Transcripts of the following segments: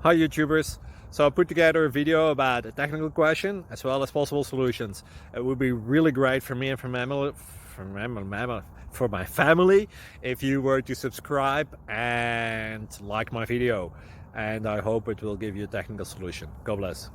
Hi YouTubers! So I put together a video about a technical question as well as possible solutions. It would be really great for me and for my family if you were to subscribe and like my video, and I hope it will give you a technical solution. God bless.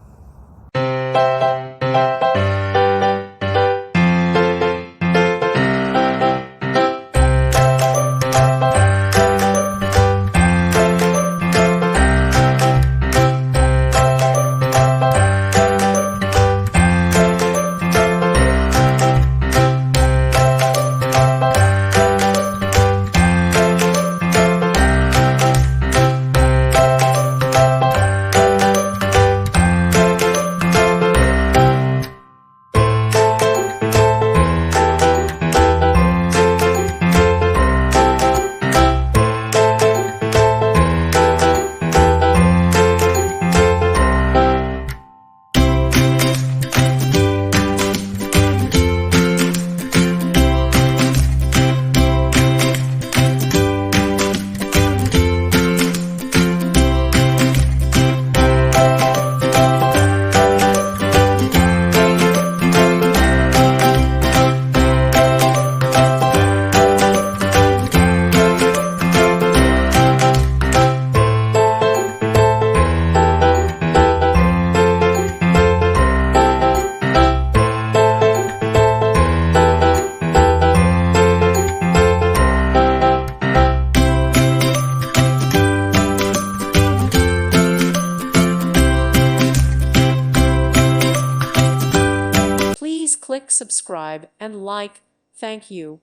Please click subscribe and like. Thank you.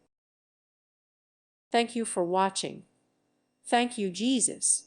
Thank you for watching. Thank you, Jesus.